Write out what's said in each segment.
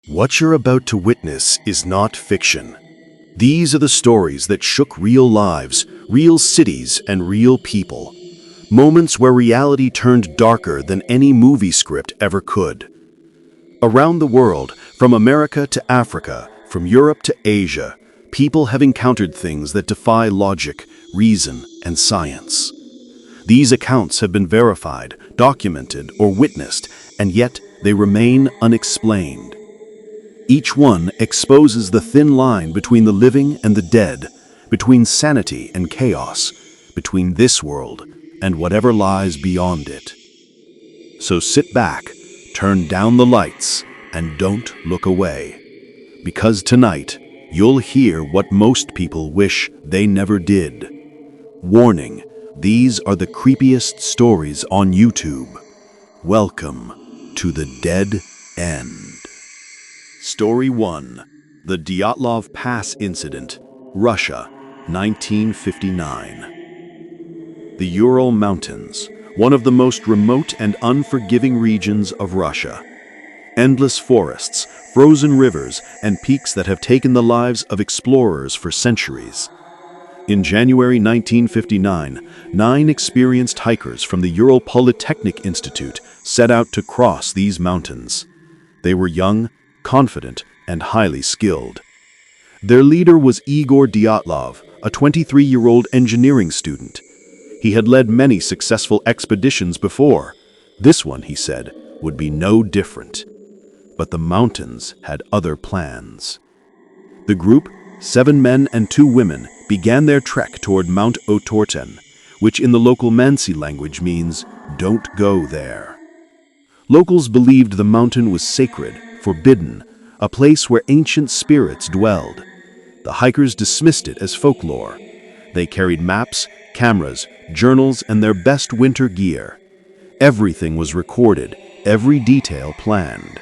What you're about to witness is not fiction. These are the stories that shook real lives, real cities, and real people. Moments where reality turned darker than any movie script ever could. Around the world, from America to Africa, from Europe to Asia, people have encountered things that defy logic, reason, and science. These accounts have been verified, documented, or witnessed, and yet they remain unexplained. Each one exposes the thin line between the living and the dead, between sanity and chaos, between this world and whatever lies beyond it. So sit back, turn down the lights, and don't look away. Because tonight, you'll hear what most people wish they never did. Warning, these are the creepiest stories on YouTube. Welcome to the Dead End. Story 1. The Dyatlov Pass Incident, Russia, 1959. The Ural Mountains, one of the most remote and unforgiving regions of Russia. Endless forests, frozen rivers, and peaks that have taken the lives of explorers for centuries. In January 1959, 9 experienced hikers from the Ural Polytechnic Institute set out to cross these mountains. They were young, confident, and highly skilled. Their leader was Igor Dyatlov, a 23-year-old engineering student. He had led many successful expeditions before. This one, he said, would be no different. But the mountains had other plans. The group, 7 men and 2 women, began their trek toward Mount Otorten, which in the local Mansi language means, "Don't go there." Locals believed the mountain was sacred, forbidden, a place where ancient spirits dwelled. The hikers dismissed it as folklore. They carried maps, cameras, journals, and their best winter gear. Everything was recorded, every detail planned.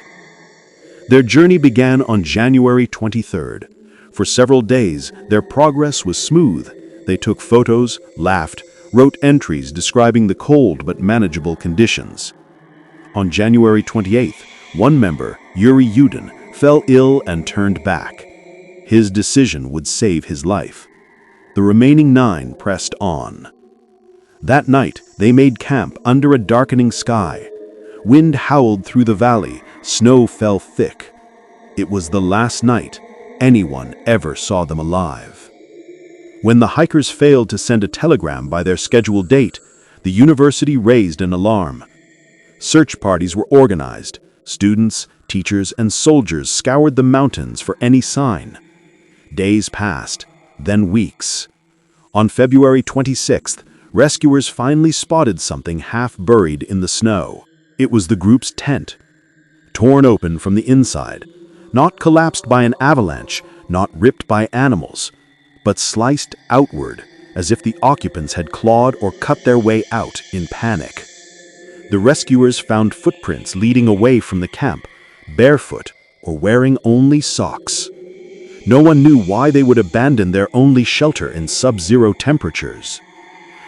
Their journey began on January 23rd. For several days, their progress was smooth. They took photos, laughed, wrote entries describing the cold but manageable conditions. On January 28th, one member, Yuri Yudin, fell ill and turned back. His decision would save his life. The remaining 9 pressed on. That night, they made camp under a darkening sky. Wind howled through the valley, snow fell thick. It was the last night anyone ever saw them alive. When the hikers failed to send a telegram by their scheduled date, the university raised an alarm. Search parties were organized. Students, teachers, and soldiers scoured the mountains for any sign. Days passed, then weeks. On February 26th, rescuers finally spotted something half buried in the snow. It was the group's tent, torn open from the inside, not collapsed by an avalanche, not ripped by animals, but sliced outward as if the occupants had clawed or cut their way out in panic. The rescuers found footprints leading away from the camp, barefoot or wearing only socks. No one knew why they would abandon their only shelter in sub-zero temperatures.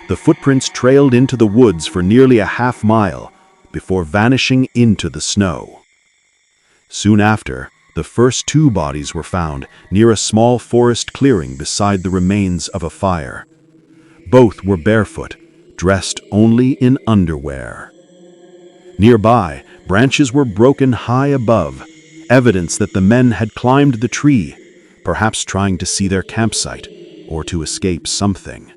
The footprints trailed into the woods for nearly a half mile before vanishing into the snow. Soon after, the first 2 bodies were found near a small forest clearing beside the remains of a fire. Both were barefoot, dressed only in underwear. Nearby, branches were broken high above, evidence that the men had climbed the tree, perhaps trying to see their campsite or to escape something.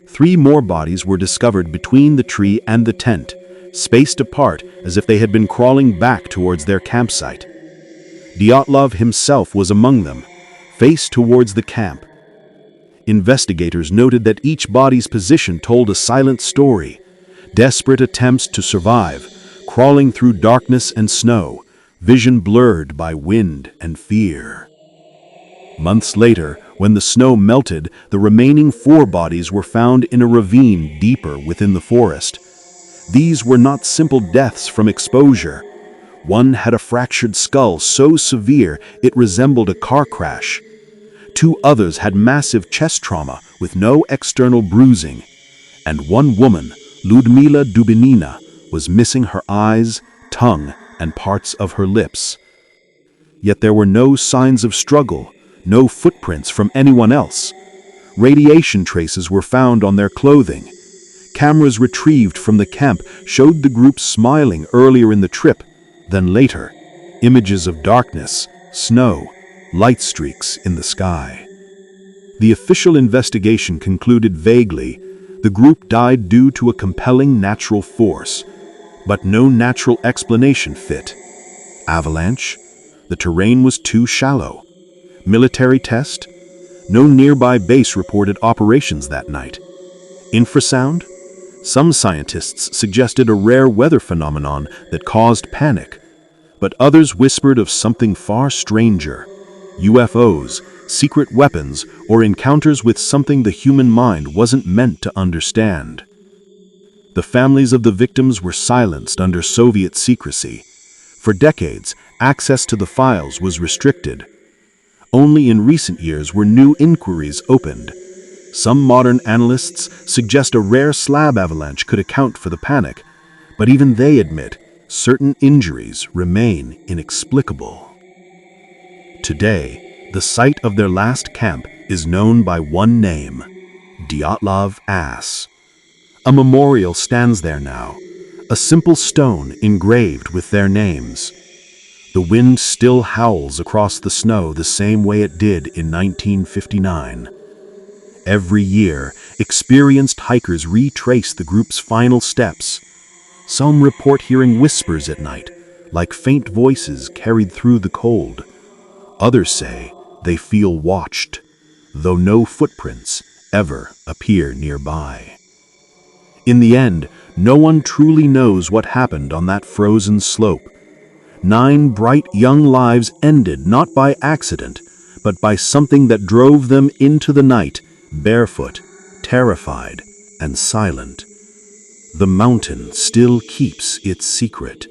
3 more bodies were discovered between the tree and the tent, spaced apart as if they had been crawling back towards their campsite. Dyatlov himself was among them, face towards the camp. Investigators noted that each body's position told a silent story, desperate attempts to survive, crawling through darkness and snow, vision blurred by wind and fear. Months later, when the snow melted, the remaining 4 bodies were found in a ravine deeper within the forest. These were not simple deaths from exposure. One had a fractured skull so severe it resembled a car crash. 2 others had massive chest trauma with no external bruising. And one woman, Ludmila Dubinina, was missing her eyes, tongue, and parts of her lips. Yet there were no signs of struggle, no footprints from anyone else. Radiation traces were found on their clothing. Cameras retrieved from the camp showed the group smiling earlier in the trip. Then later, images of darkness, snow, light streaks in the sky. The official investigation concluded vaguely, the group died due to a compelling natural force, but no natural explanation fit. Avalanche? The terrain was too shallow. Military test? No nearby base reported operations that night. Infrasound? Some scientists suggested a rare weather phenomenon that caused panic, but others whispered of something far stranger: UFOs, secret weapons, or encounters with something the human mind wasn't meant to understand. The families of the victims were silenced under Soviet secrecy. For decades, access to the files was restricted. Only in recent years were new inquiries opened. Some modern analysts suggest a rare slab avalanche could account for the panic, but even they admit certain injuries remain inexplicable. Today, the site of their last camp is known by one name: Dyatlov Pass. A memorial stands there now, a simple stone engraved with their names. The wind still howls across the snow the same way it did in 1959. Every year, experienced hikers retrace the group's final steps. Some report hearing whispers at night, like faint voices carried through the cold. Others say they feel watched, though no footprints ever appear nearby. In the end, no one truly knows what happened on that frozen slope. 9 bright young lives ended not by accident, but by something that drove them into the night, barefoot, terrified, and silent. The mountain still keeps its secret.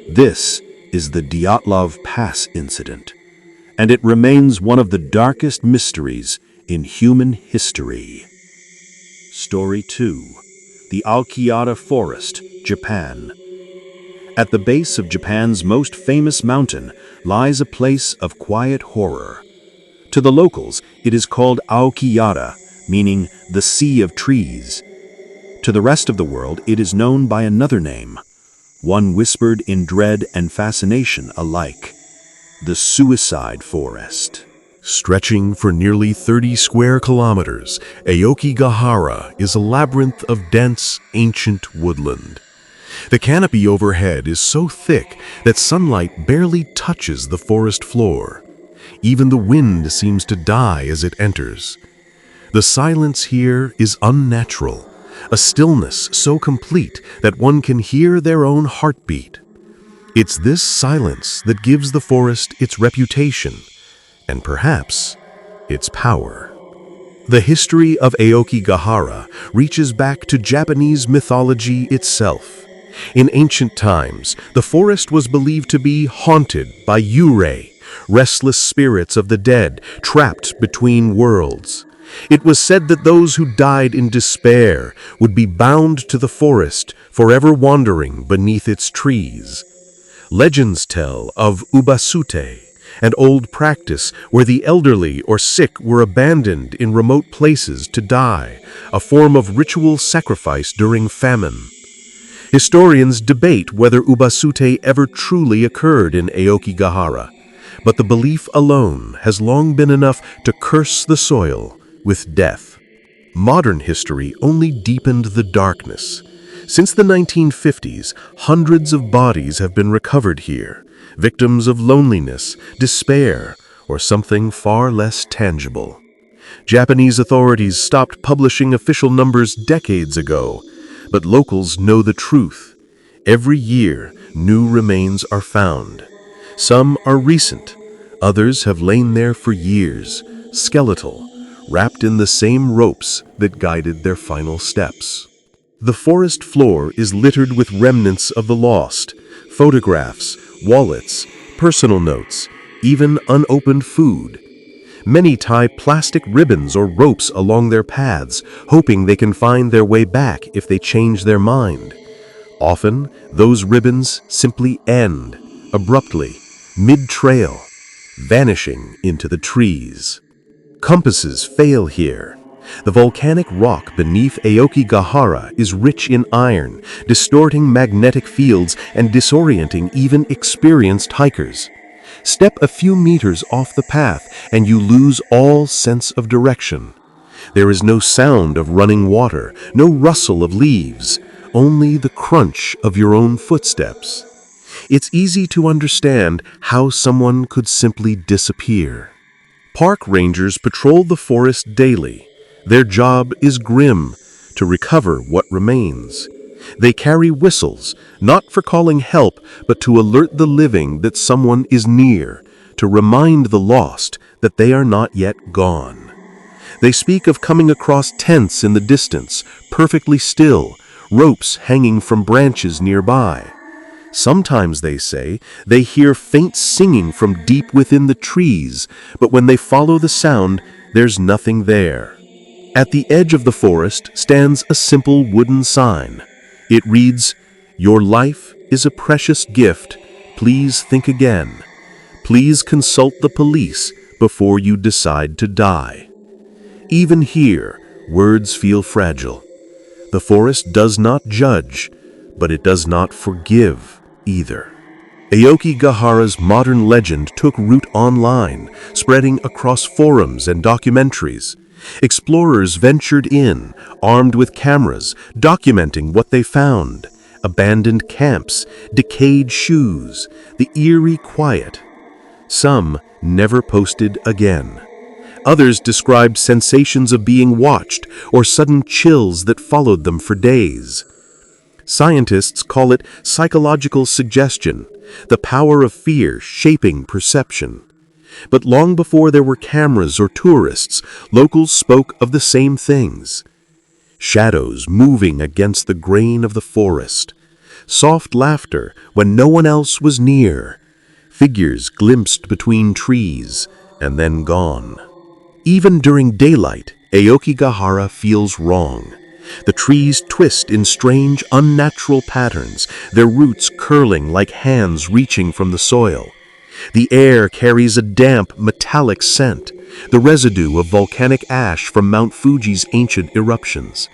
This is the Dyatlov Pass incident, and it remains one of the darkest mysteries in human history. Story 2. The Aokigahara Forest, Japan. At the base of Japan's most famous mountain lies a place of quiet horror. To the locals, it is called Aokigahara, meaning the Sea of Trees. To the rest of the world, it is known by another name, one whispered in dread and fascination alike: the Suicide Forest. Stretching for nearly 30 square kilometers, Aokigahara is a labyrinth of dense, ancient woodland. The canopy overhead is so thick that sunlight barely touches the forest floor. Even the wind seems to die as it enters. The silence here is unnatural, a stillness so complete that one can hear their own heartbeat. It's this silence that gives the forest its reputation, and perhaps its power. The history of Aokigahara reaches back to Japanese mythology itself. In ancient times, the forest was believed to be haunted by yurei, restless spirits of the dead trapped between worlds. It was said that those who died in despair would be bound to the forest, forever wandering beneath its trees. Legends tell of ubasute, an old practice where the elderly or sick were abandoned in remote places to die, a form of ritual sacrifice during famine. Historians debate whether ubasute ever truly occurred in Aokigahara, but the belief alone has long been enough to curse the soil with death. Modern history only deepened the darkness. Since the 1950s, hundreds of bodies have been recovered here, victims of loneliness, despair, or something far less tangible. Japanese authorities stopped publishing official numbers decades ago, but locals know the truth. Every year, new remains are found. Some are recent, others have lain there for years, skeletal, wrapped in the same ropes that guided their final steps. The forest floor is littered with remnants of the lost, photographs, wallets, personal notes, even unopened food. Many tie plastic ribbons or ropes along their paths, hoping they can find their way back if they change their mind. Often, those ribbons simply end, abruptly, mid-trail, vanishing into the trees. Compasses fail here. The volcanic rock beneath Aokigahara is rich in iron, distorting magnetic fields and disorienting even experienced hikers. Step a few meters off the path and you lose all sense of direction. There is no sound of running water, no rustle of leaves, only the crunch of your own footsteps. It's easy to understand how someone could simply disappear. Park rangers patrol the forest daily. Their job is grim, to recover what remains. They carry whistles, not for calling help, but to alert the living that someone is near, to remind the lost that they are not yet gone. They speak of coming across tents in the distance, perfectly still, ropes hanging from branches nearby. Sometimes, they say, they hear faint singing from deep within the trees, but when they follow the sound, there's nothing there. At the edge of the forest stands a simple wooden sign. It reads, "Your life is a precious gift. Please think again. Please consult the police before you decide to die." Even here, words feel fragile. The forest does not judge, but it does not forgive either. Aokigahara's modern legend took root online, spreading across forums and documentaries. Explorers ventured in, armed with cameras, documenting what they found: abandoned camps, decayed shoes, the eerie quiet. Some never posted again. Others described sensations of being watched or sudden chills that followed them for days. Scientists call it psychological suggestion, the power of fear shaping perception. But long before there were cameras or tourists, locals spoke of the same things. Shadows moving against the grain of the forest. Soft laughter when no one else was near. Figures glimpsed between trees and then gone. Even during daylight, Aokigahara feels wrong. The trees twist in strange, unnatural patterns, their roots curling like hands reaching from the soil. The air carries a damp, metallic scent, the residue of volcanic ash from Mount Fuji's ancient eruptions.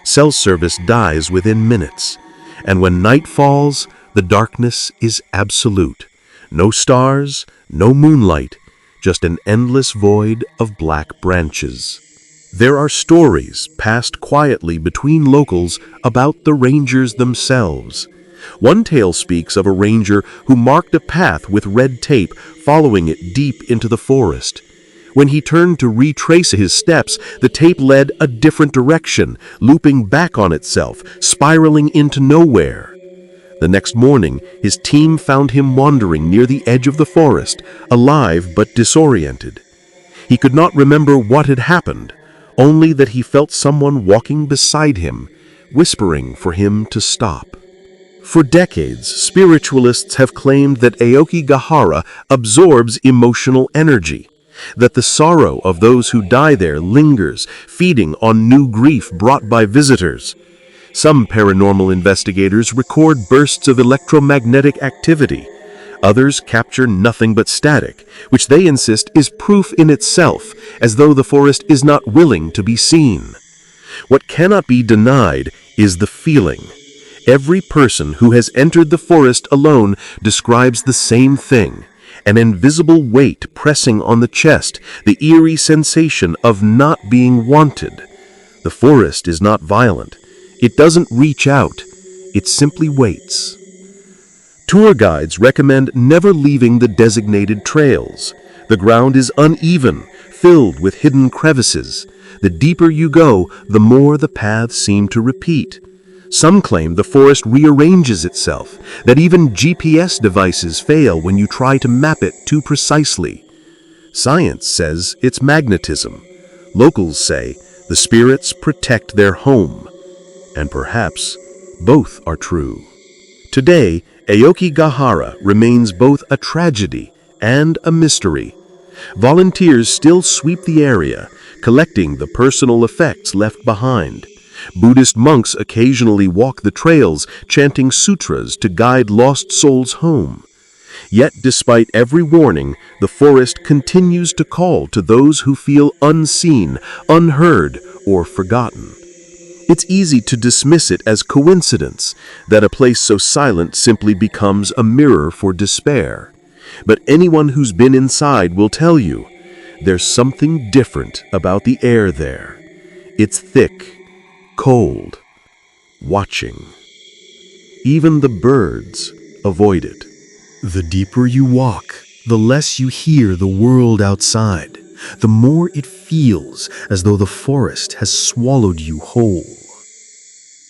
Cell service dies within minutes, and when night falls, the darkness is absolute. No stars, no moonlight, just an endless void of black branches. There are stories passed quietly between locals about the rangers themselves. One tale speaks of a ranger who marked a path with red tape, following it deep into the forest. When he turned to retrace his steps, the tape led a different direction, looping back on itself, spiraling into nowhere. The next morning, his team found him wandering near the edge of the forest, alive but disoriented. He could not remember what had happened, only that he felt someone walking beside him, whispering for him to stop. For decades, spiritualists have claimed that Aokigahara absorbs emotional energy, that the sorrow of those who die there lingers, feeding on new grief brought by visitors. Some paranormal investigators record bursts of electromagnetic activity. Others capture nothing but static, which they insist is proof in itself, as though the forest is not willing to be seen. What cannot be denied is the feeling. Every person who has entered the forest alone describes the same thing: an invisible weight pressing on the chest, the eerie sensation of not being wanted. The forest is not violent. It doesn't reach out. It simply waits. Tour guides recommend never leaving the designated trails. The ground is uneven, filled with hidden crevices. The deeper you go, the more the paths seem to repeat. Some claim the forest rearranges itself, that even GPS devices fail when you try to map it too precisely. Science says it's magnetism. Locals say the spirits protect their home. And perhaps both are true. Today, Aokigahara remains both a tragedy and a mystery. Volunteers still sweep the area, collecting the personal effects left behind. Buddhist monks occasionally walk the trails, chanting sutras to guide lost souls home. Yet, despite every warning, the forest continues to call to those who feel unseen, unheard, or forgotten. It's easy to dismiss it as coincidence that a place so silent simply becomes a mirror for despair. But anyone who's been inside will tell you, there's something different about the air there. It's thick, cold, watching. Even the birds avoid it. The deeper you walk, the less you hear the world outside, the more it feels as though the forest has swallowed you whole.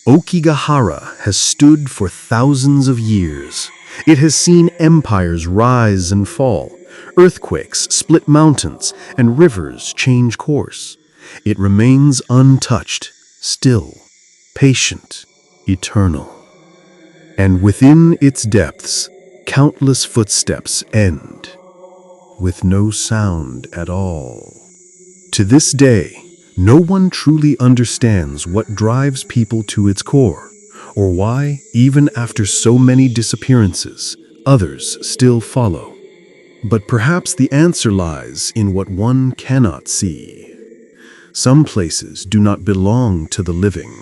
Aokigahara has stood for thousands of years. It has seen empires rise and fall, earthquakes split mountains, and rivers change course. It remains untouched, still, patient, eternal. And within its depths, countless footsteps end, with no sound at all. To this day, no one truly understands what drives people to its core, or why, even after so many disappearances, others still follow. But perhaps the answer lies in what one cannot see. Some places do not belong to the living.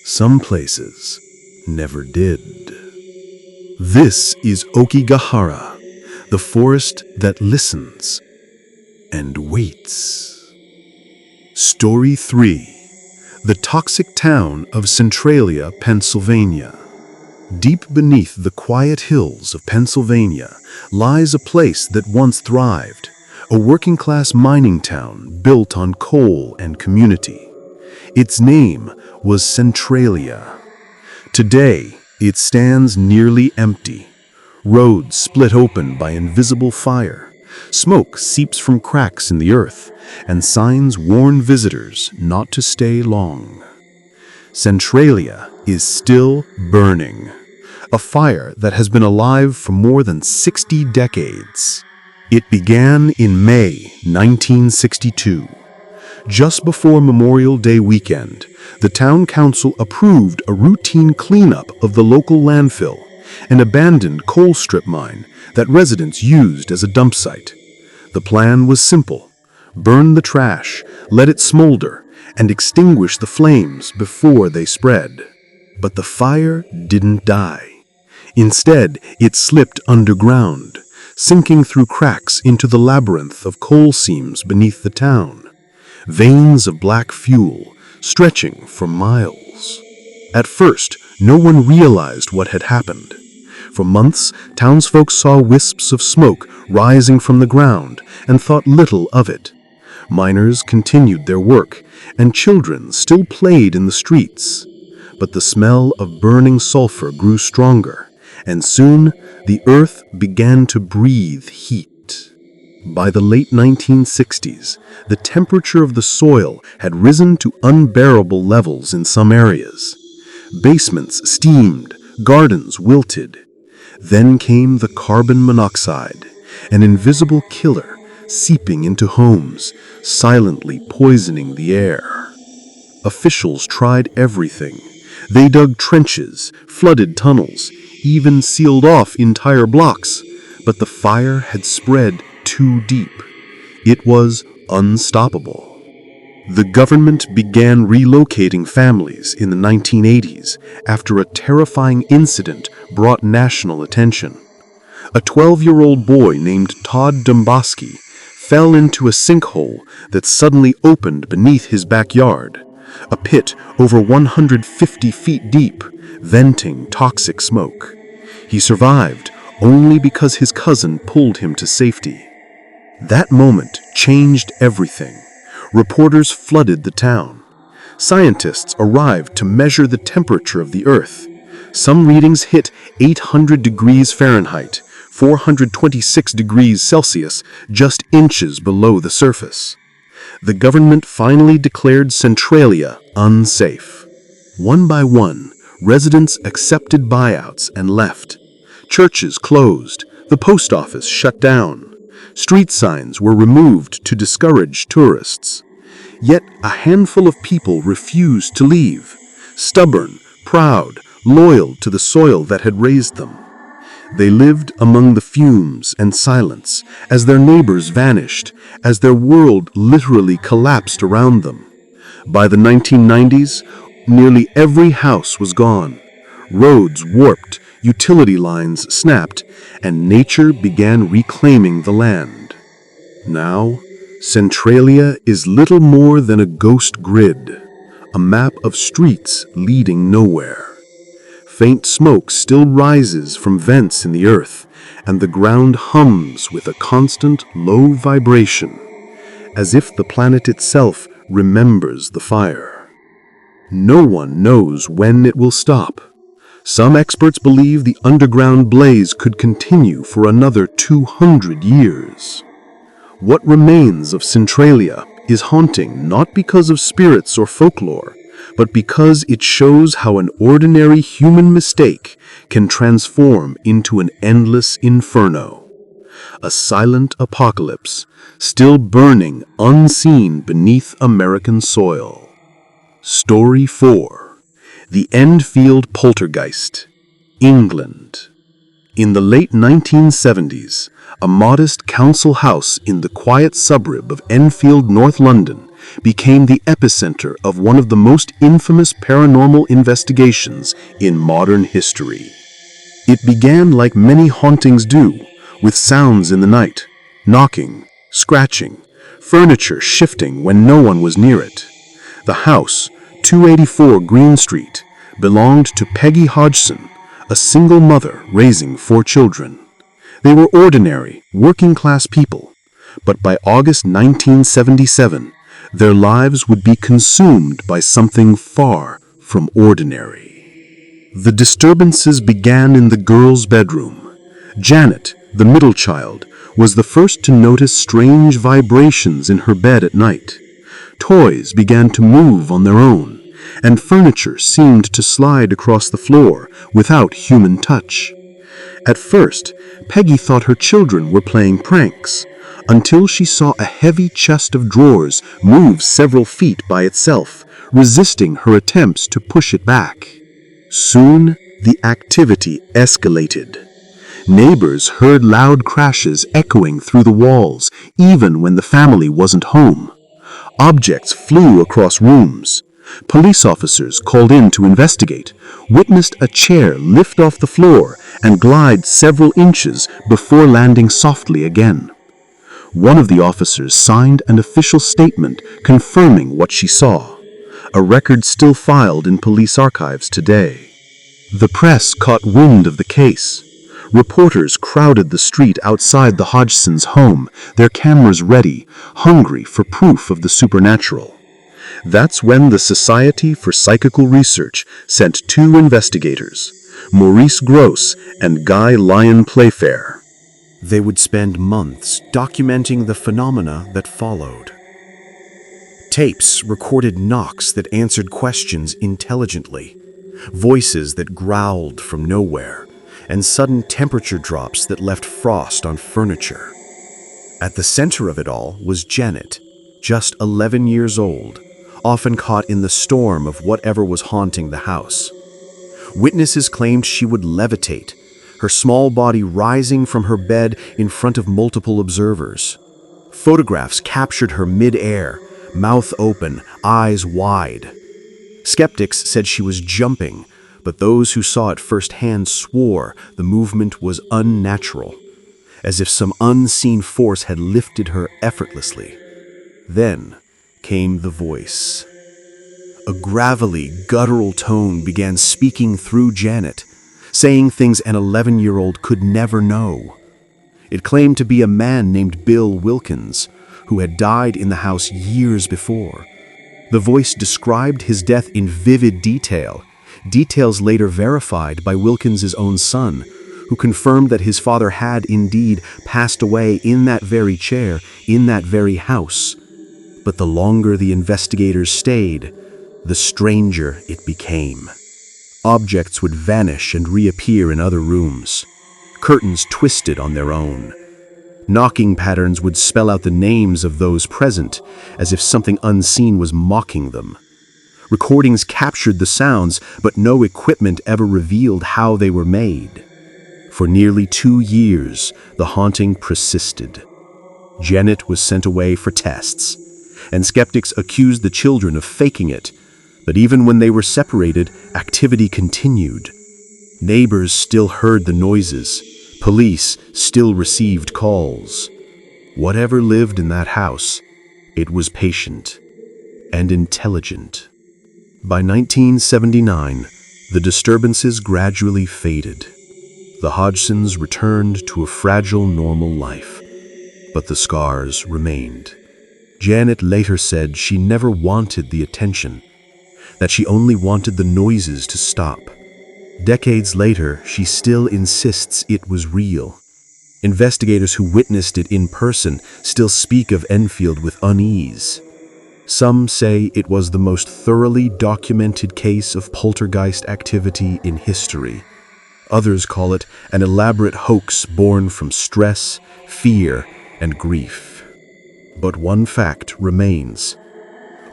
Some places never did. This is Aokigahara, the forest that listens and waits. Story 3. The Toxic Town of Centralia, Pennsylvania. Deep beneath the quiet hills of Pennsylvania lies a place that once thrived, a working-class mining town built on coal and community. Its name was Centralia. Today, it stands nearly empty. Roads split open by invisible fire. Smoke seeps from cracks in the earth, and signs warn visitors not to stay long. Centralia is still burning, a fire that has been alive for more than 60 decades. It began in May 1962. Just before Memorial Day weekend, the town council approved a routine cleanup of the local landfill, an abandoned coal strip mine that residents used as a dump site. The plan was simple: burn the trash, let it smolder, and extinguish the flames before they spread. But the fire didn't die. Instead, it slipped underground, sinking through cracks into the labyrinth of coal seams beneath the town. Veins of black fuel stretching for miles. At first, no one realized what had happened. For months, townsfolk saw wisps of smoke rising from the ground and thought little of it. Miners continued their work, and children still played in the streets. But the smell of burning sulfur grew stronger, and soon the earth began to breathe heat. By the late 1960s, the temperature of the soil had risen to unbearable levels in some areas. Basements steamed, gardens wilted. Then came the carbon monoxide, an invisible killer seeping into homes, silently poisoning the air. Officials tried everything. They dug trenches, flooded tunnels, even sealed off entire blocks, but the fire had spread too deep. It was unstoppable. The government began relocating families in the 1980s after a terrifying incident brought national attention. A 12-year-old boy named Todd Domboski fell into a sinkhole that suddenly opened beneath his backyard, a pit over 150 feet deep, venting toxic smoke. He survived only because his cousin pulled him to safety. That moment changed everything. Reporters flooded the town. Scientists arrived to measure the temperature of the earth. Some readings hit 800 degrees Fahrenheit, 426 degrees Celsius, just inches below the surface. The government finally declared Centralia unsafe. One by one, residents accepted buyouts and left. Churches closed, the post office shut down. Street signs were removed to discourage tourists. Yet a handful of people refused to leave, stubborn, proud, loyal to the soil that had raised them. They lived among the fumes and silence as their neighbors vanished, as their world literally collapsed around them. By the 1990s, nearly every house was gone. Roads warped, utility lines snapped, and nature began reclaiming the land. Now, Centralia is little more than a ghost grid, a map of streets leading nowhere. Faint smoke still rises from vents in the earth, and the ground hums with a constant low vibration, as if the planet itself remembers the fire. No one knows when it will stop. Some experts believe the underground blaze could continue for another 200 years. What remains of Centralia is haunting not because of spirits or folklore, but because it shows how an ordinary human mistake can transform into an endless inferno. A silent apocalypse, still burning unseen beneath American soil. Story 4. The Enfield Poltergeist, England. In the late 1970s, a modest council house in the quiet suburb of Enfield, North London, became the epicenter of one of the most infamous paranormal investigations in modern history. It began like many hauntings do, with sounds in the night, knocking, scratching, furniture shifting when no one was near it. The house, 284 Green Street, belonged to Peggy Hodgson, a single mother raising 4 children. They were ordinary, working-class people, but by August 1977, their lives would be consumed by something far from ordinary. The disturbances began in the girl's bedroom. Janet, the middle child, was the first to notice strange vibrations in her bed at night. Toys began to move on their own, and furniture seemed to slide across the floor without human touch. At first, Peggy thought her children were playing pranks, until she saw a heavy chest of drawers move several feet by itself, resisting her attempts to push it back. Soon, the activity escalated. Neighbors heard loud crashes echoing through the walls, even when the family wasn't home. Objects flew across rooms. Police officers called in to investigate witnessed a chair lift off the floor and glide several inches before landing softly again. One of the officers signed an official statement confirming what she saw, a record still filed in police archives today. The press caught wind of the case. Reporters crowded the street outside the Hodgsons' home, their cameras ready, hungry for proof of the supernatural. That's when the Society for Psychical Research sent 2 investigators, Maurice Gross and Guy Lyon Playfair. They would spend months documenting the phenomena that followed. Tapes recorded knocks that answered questions intelligently, voices that growled from nowhere, and sudden temperature drops that left frost on furniture. At the center of it all was Janet, just 11 years old, often caught in the storm of whatever was haunting the house. Witnesses claimed she would levitate, her small body rising from her bed in front of multiple observers. Photographs captured her mid-air, mouth open, eyes wide. Skeptics said she was jumping, but those who saw it firsthand swore the movement was unnatural, as if some unseen force had lifted her effortlessly. Then came the voice. A gravelly, guttural tone began speaking through Janet, saying things an 11-year-old could never know. It claimed to be a man named Bill Wilkins, who had died in the house years before. The voice described his death in vivid detail, details later verified by Wilkins's own son, who confirmed that his father had indeed passed away in that very chair, in that very house. But the longer the investigators stayed, the stranger it became. Objects would vanish and reappear in other rooms. Curtains twisted on their own. Knocking patterns would spell out the names of those present, as if something unseen was mocking them. Recordings captured the sounds, but no equipment ever revealed how they were made. For nearly 2 years, the haunting persisted. Janet was sent away for tests, and skeptics accused the children of faking it. But even when they were separated, activity continued. Neighbors still heard the noises. Police still received calls. Whatever lived in that house, it was patient and intelligent. By 1979, the disturbances gradually faded. The Hodgsons returned to a fragile, normal life, but the scars remained. Janet later said she never wanted the attention, that she only wanted the noises to stop. Decades later, she still insists it was real. Investigators who witnessed it in person still speak of Enfield with unease. Some say it was the most thoroughly documented case of poltergeist activity in history. Others call it an elaborate hoax born from stress, fear, and grief. But one fact remains.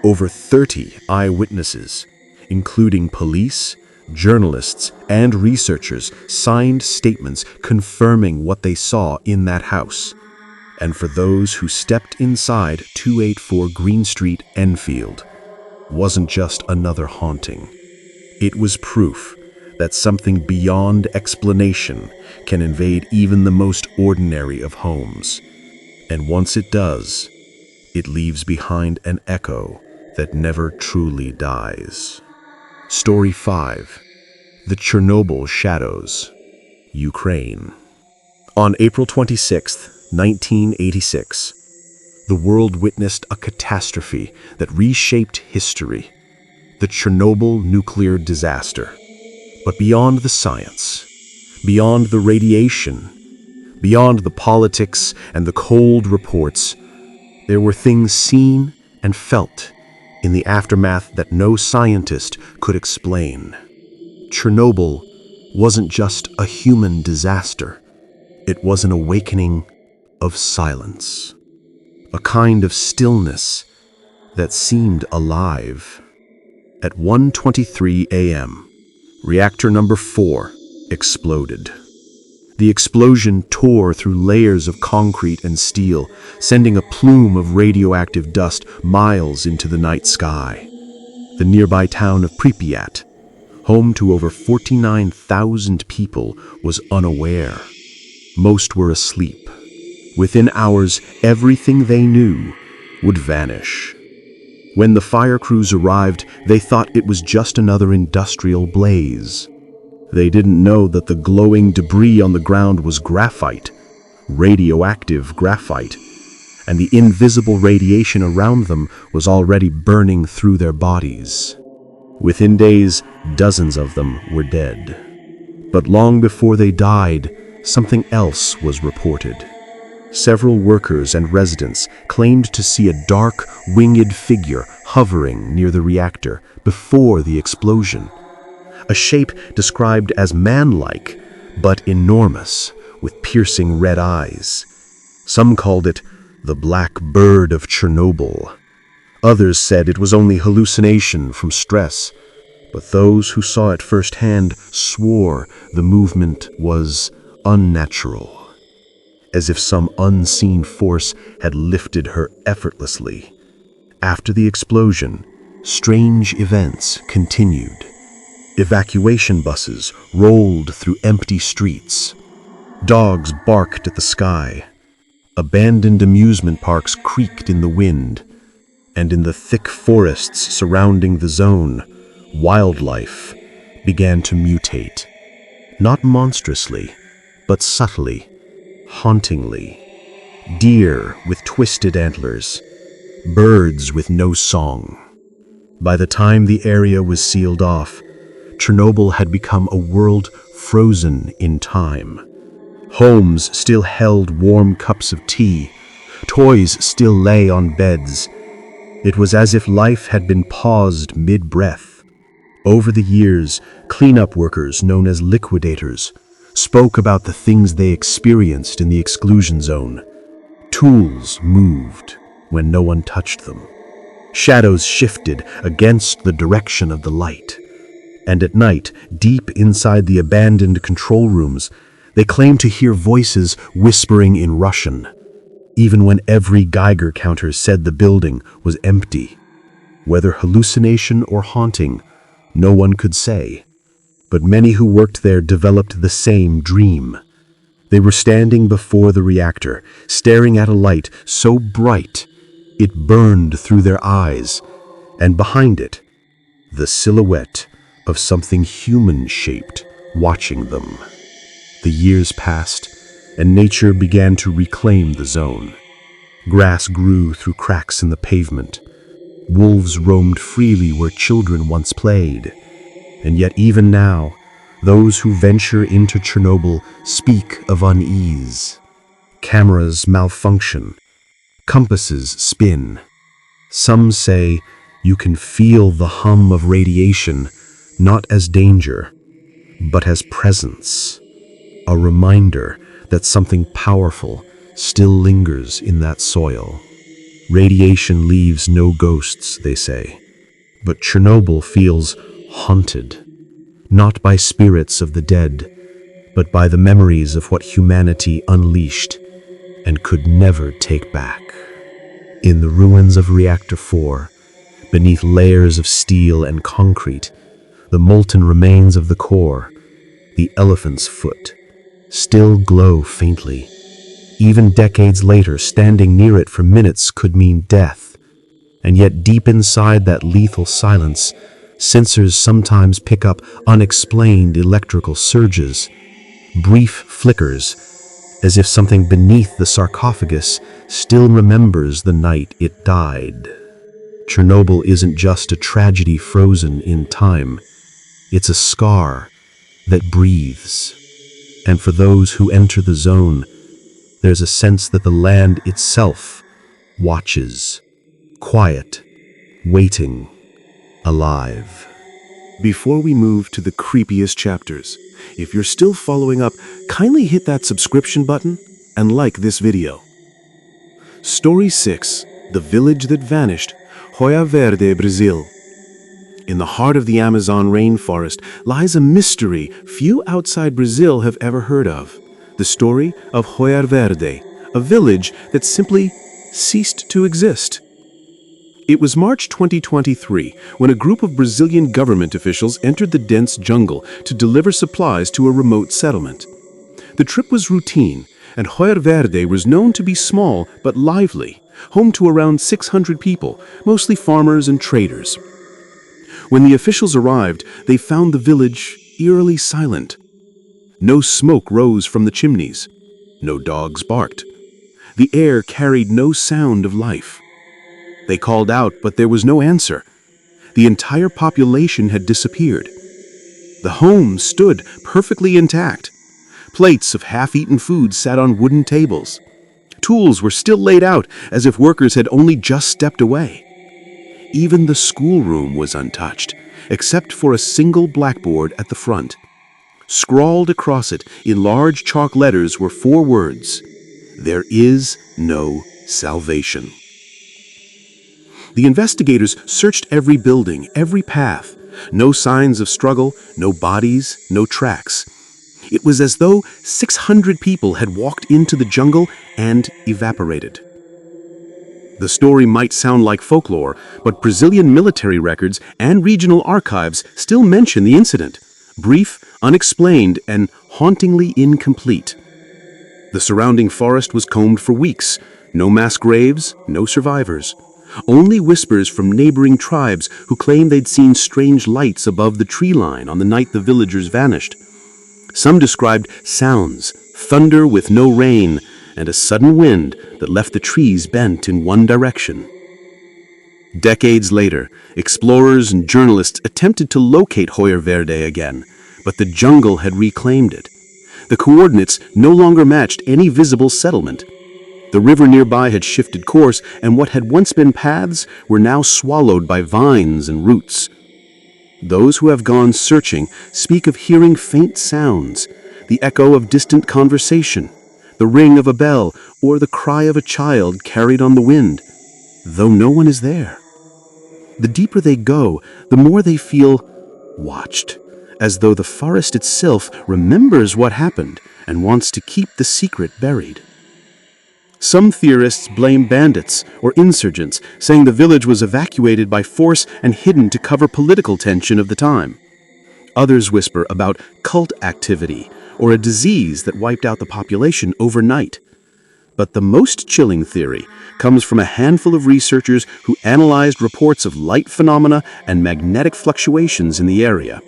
Over 30 eyewitnesses, including police, journalists, and researchers, signed statements confirming what they saw in that house. And for those who stepped inside 284 Green Street, Enfield, wasn't just another haunting. It was proof that something beyond explanation can invade even the most ordinary of homes. And once it does, it leaves behind an echo that never truly dies. Story 5. The Chernobyl Shadows, Ukraine. On April 26, 1986, the world witnessed a catastrophe that reshaped history, the Chernobyl nuclear disaster. But beyond the science, beyond the radiation, beyond the politics and the cold reports, there were things seen and felt in the aftermath that no scientist could explain. Chernobyl wasn't just a human disaster. It was an awakening of silence, a kind of stillness that seemed alive. At 1:23 a.m., reactor number 4 exploded. The explosion tore through layers of concrete and steel, sending a plume of radioactive dust miles into the night sky. The nearby town of Pripyat, home to over 49,000 people, was unaware. Most were asleep. Within hours, everything they knew would vanish. When the fire crews arrived, they thought it was just another industrial blaze. They didn't know that the glowing debris on the ground was graphite, radioactive graphite, and the invisible radiation around them was already burning through their bodies. Within days, dozens of them were dead. But long before they died, something else was reported. Several workers and residents claimed to see a dark, winged figure hovering near the reactor before the explosion. A shape described as man-like, but enormous, with piercing red eyes. Some called it the Black Bird of Chernobyl. Others said it was only hallucination from stress, but those who saw it firsthand swore the movement was unnatural, as if some unseen force had lifted her effortlessly. After the explosion, strange events continued. Evacuation buses rolled through empty streets. Dogs barked at the sky. Abandoned amusement parks creaked in the wind. And in the thick forests surrounding the zone, wildlife began to mutate. Not monstrously, but subtly, hauntingly. Deer with twisted antlers. Birds with no song. By the time the area was sealed off, Chernobyl had become a world frozen in time. Homes still held warm cups of tea. Toys still lay on beds. It was as if life had been paused mid-breath. Over the years, cleanup workers known as liquidators spoke about the things they experienced in the exclusion zone. Tools moved when no one touched them. Shadows shifted against the direction of the light. And at night, deep inside the abandoned control rooms, They claim to hear voices whispering in Russian, even when every Geiger counter said the building was empty. Whether hallucination or haunting, no one could say. But many who worked there developed the same dream. They were standing before the reactor, staring at a light so bright it burned through their eyes, and behind it, the silhouette of something human-shaped watching them. The years passed, and nature began to reclaim the zone. Grass grew through cracks in the pavement. Wolves roamed freely where children once played. And yet even now, those who venture into Chernobyl speak of unease. Cameras malfunction. Compasses spin. Some say you can feel the hum of radiation, not as danger, but as presence. A reminder that something powerful still lingers in that soil. Radiation leaves no ghosts, they say, but Chernobyl feels haunted, not by spirits of the dead, but by the memories of what humanity unleashed and could never take back. In the ruins of Reactor 4, beneath layers of steel and concrete, the molten remains of the core, the elephant's foot, still glow faintly. Even decades later, standing near it for minutes could mean death. And yet deep inside that lethal silence, sensors sometimes pick up unexplained electrical surges, brief flickers, as if something beneath the sarcophagus still remembers the night it died. Chernobyl isn't just a tragedy frozen in time. It's a scar that breathes. And for those who enter the zone, there's a sense that the land itself watches, quiet, waiting, alive. Before we move to the creepiest chapters, if you're still following up, kindly hit that subscription button and like this video. Story 6, The Village That Vanished, Hoer Verde, Brazil. In the heart of the Amazon rainforest lies a mystery few outside Brazil have ever heard of. The story of Hoer Verde, a village that simply ceased to exist. It was March 2023 when a group of Brazilian government officials entered the dense jungle to deliver supplies to a remote settlement. The trip was routine, and Hoer Verde was known to be small but lively, home to around 600 people, mostly farmers and traders. When the officials arrived, they found the village eerily silent. No smoke rose from the chimneys. No dogs barked. The air carried no sound of life. They called out, but there was no answer. The entire population had disappeared. The home stood perfectly intact. Plates of half-eaten food sat on wooden tables. Tools were still laid out as if workers had only just stepped away. Even the schoolroom was untouched, except for a single blackboard at the front. Scrawled across it in large chalk letters were 4 words: "There is no salvation." The investigators searched every building, every path. No signs of struggle, no bodies, no tracks. It was as though 600 people had walked into the jungle and evaporated. The story might sound like folklore, but Brazilian military records and regional archives still mention the incident. Brief, unexplained, and hauntingly incomplete. The surrounding forest was combed for weeks. No mass graves, no survivors. Only whispers from neighboring tribes who claimed they'd seen strange lights above the tree line on the night the villagers vanished. Some described sounds, thunder with no rain, and a sudden wind that left the trees bent in one direction. Decades later, explorers and journalists attempted to locate Hoer Verde again, but the jungle had reclaimed it. The coordinates no longer matched any visible settlement. The river nearby had shifted course, and what had once been paths were now swallowed by vines and roots. Those who have gone searching speak of hearing faint sounds, the echo of distant conversation, the ring of a bell, or the cry of a child carried on the wind, though no one is there. The deeper they go, the more they feel watched, as though the forest itself remembers what happened and wants to keep the secret buried. Some theorists blame bandits or insurgents, saying the village was evacuated by force and hidden to cover political tension of the time. Others whisper about cult activity or a disease that wiped out the population overnight. But the most chilling theory comes from a handful of researchers who analyzed reports of light phenomena and magnetic fluctuations in the area.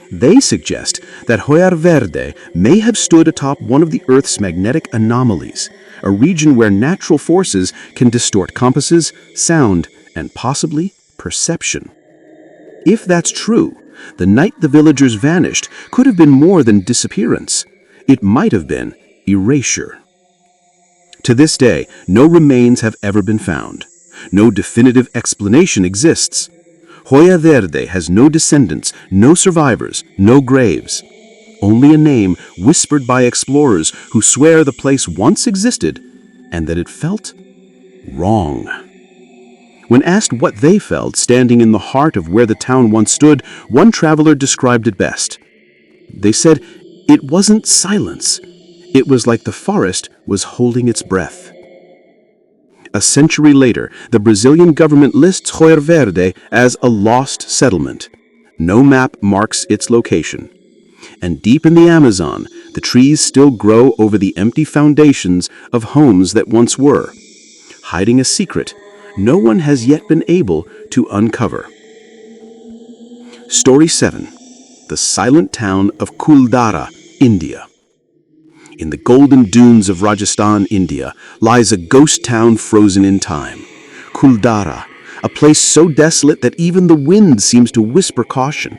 They suggest that Hoer Verde may have stood atop one of the Earth's magnetic anomalies, a region where natural forces can distort compasses, sound, and possibly perception. If that's true, the night the villagers vanished could have been more than disappearance. It might have been erasure. To this day, no remains have ever been found. No definitive explanation exists. Hoer Verde has no descendants, no survivors, no graves. Only a name whispered by explorers who swear the place once existed and that it felt wrong. When asked what they felt standing in the heart of where the town once stood, one traveler described it best. They said it wasn't silence. It was like the forest was holding its breath. A century later, the Brazilian government lists Hoer Verde as a lost settlement. No map marks its location. And deep in the Amazon, the trees still grow over the empty foundations of homes that once were, hiding a secret no one has yet been able to uncover. Story 7. The Silent Town of Kuldhara, India. In the golden dunes of Rajasthan, India, lies a ghost town frozen in time. Kuldhara, a place so desolate that even the wind seems to whisper caution.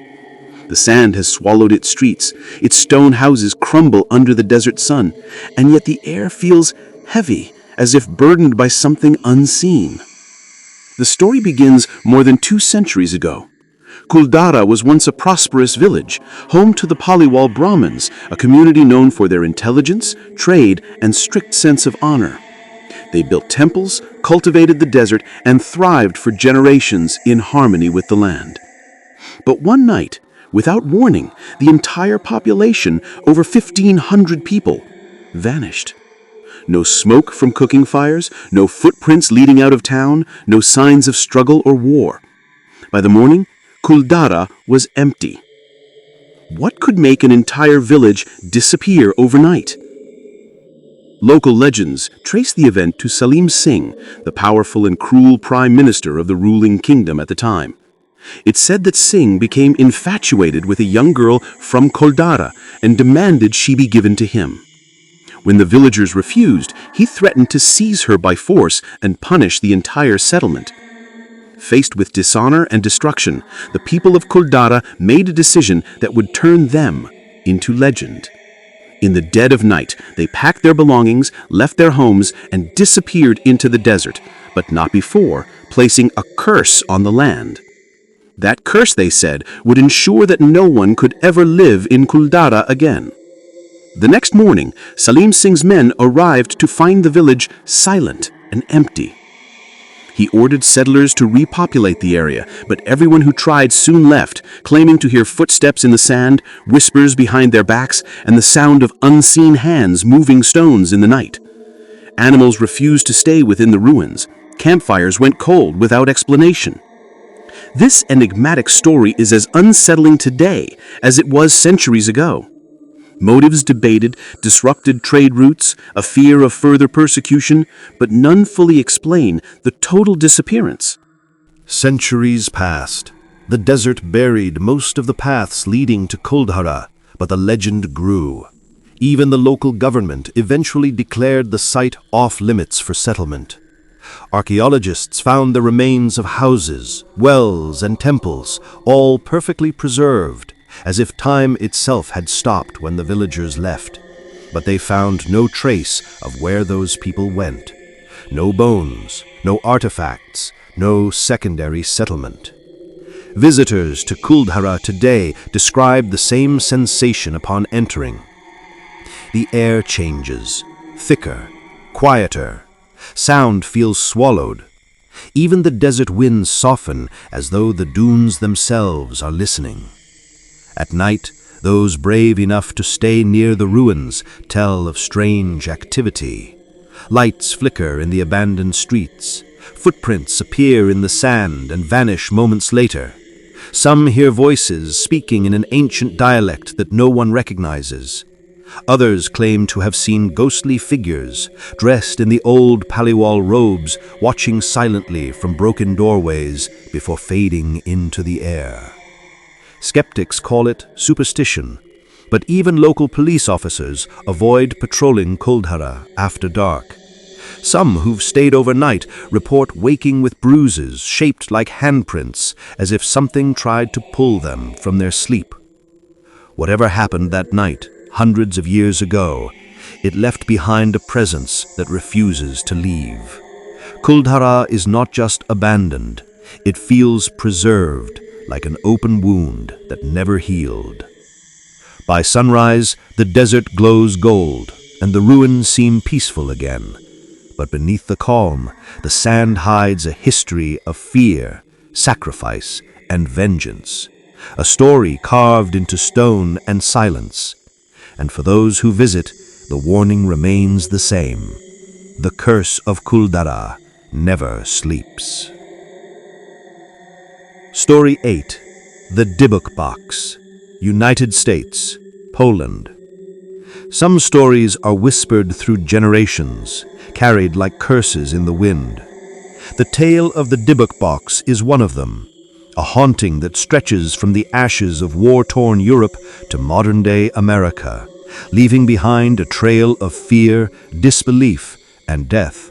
The sand has swallowed its streets, its stone houses crumble under the desert sun, and yet the air feels heavy, as if burdened by something unseen. The story begins more than 2 centuries ago. Kuldhara was once a prosperous village, home to the Paliwal Brahmins, a community known for their intelligence, trade, and strict sense of honor. They built temples, cultivated the desert, and thrived for generations in harmony with the land. But one night, without warning, the entire population, over 1,500 people, vanished. No smoke from cooking fires, no footprints leading out of town, no signs of struggle or war. By the morning, Kuldhara was empty. What could make an entire village disappear overnight? Local legends trace the event to Salim Singh, the powerful and cruel prime minister of the ruling kingdom at the time. It's said that Singh became infatuated with a young girl from Kuldhara and demanded she be given to him. When the villagers refused, he threatened to seize her by force and punish the entire settlement. Faced with dishonor and destruction, the people of Kuldhara made a decision that would turn them into legend. In the dead of night, they packed their belongings, left their homes, and disappeared into the desert, but not before placing a curse on the land. That curse, they said, would ensure that no one could ever live in Kuldhara again. The next morning, Salim Singh's men arrived to find the village silent and empty. He ordered settlers to repopulate the area, but everyone who tried soon left, claiming to hear footsteps in the sand, whispers behind their backs, and the sound of unseen hands moving stones in the night. Animals refused to stay within the ruins. Campfires went cold without explanation. This enigmatic story is as unsettling today as it was centuries ago. Motives debated, disrupted trade routes, a fear of further persecution, but none fully explain the total disappearance. Centuries passed. The desert buried most of the paths leading to Kuldhara, but the legend grew. Even the local government eventually declared the site off-limits for settlement. Archaeologists found the remains of houses, wells, and temples, all perfectly preserved, as if time itself had stopped when the villagers left. But they found no trace of where those people went. No bones, no artifacts, no secondary settlement. Visitors to Kuldhara today describe the same sensation upon entering. The air changes, thicker, quieter. Sound feels swallowed. Even the desert winds soften as though the dunes themselves are listening. At night, Those brave enough to stay near the ruins tell of strange activity. Lights flicker in the abandoned streets. Footprints appear in the sand and vanish moments later. Some hear voices speaking in an ancient dialect that no one recognizes. Others claim to have seen ghostly figures, dressed in the old Paliwal robes, watching silently from broken doorways before fading into the air. Skeptics call it superstition, but even local police officers avoid patrolling Kuldhara after dark. Some who've stayed overnight report waking with bruises shaped like handprints, as if something tried to pull them from their sleep. Whatever happened that night, hundreds of years ago, it left behind a presence that refuses to leave. Kuldhara is not just abandoned, it feels preserved, like an open wound that never healed. By sunrise, the desert glows gold, and the ruins seem peaceful again. But beneath the calm, the sand hides a history of fear, sacrifice, and vengeance. A story carved into stone and silence. And for those who visit, the warning remains the same. The curse of Kuldhara never sleeps. Story 8. The Dybbuk Box. United States, Poland. Some stories are whispered through generations, carried like curses in the wind. The tale of the Dybbuk Box is one of them, a haunting that stretches from the ashes of war-torn Europe to modern-day America, leaving behind a trail of fear, disbelief, and death.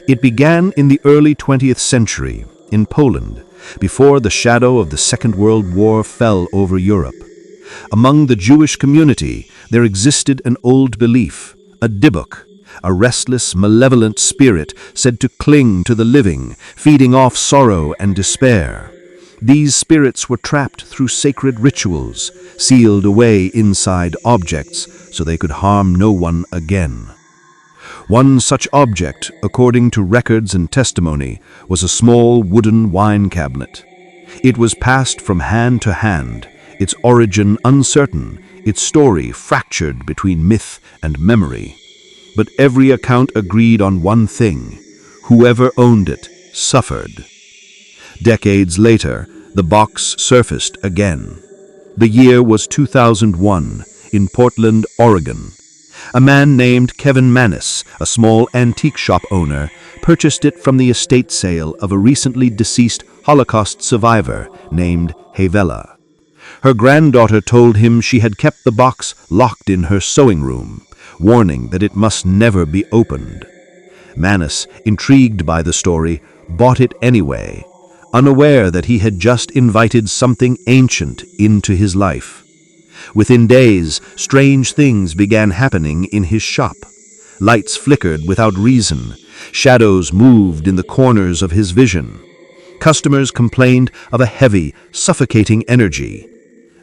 It began in the early 20th century, in Poland, before the shadow of the Second World War fell over Europe. Among the Jewish community, there existed an old belief, a Dybbuk, a restless, malevolent spirit said to cling to the living, feeding off sorrow and despair. These spirits were trapped through sacred rituals, sealed away inside objects so they could harm no one again. One such object, according to records and testimony, was a small wooden wine cabinet. It was passed from hand to hand, its origin uncertain, its story fractured between myth and memory. But every account agreed on one thing: whoever owned it suffered. Decades later, the box surfaced again. The year was 2001, in Portland, Oregon. A man named Kevin Manis, a small antique shop owner, purchased it from the estate sale of a recently deceased Holocaust survivor named Havela. Her granddaughter told him she had kept the box locked in her sewing room, warning that it must never be opened. Manis, intrigued by the story, bought it anyway, unaware that he had just invited something ancient into his life. Within days, strange things began happening in his shop. Lights flickered without reason. Shadows moved in the corners of his vision. Customers complained of a heavy, suffocating energy.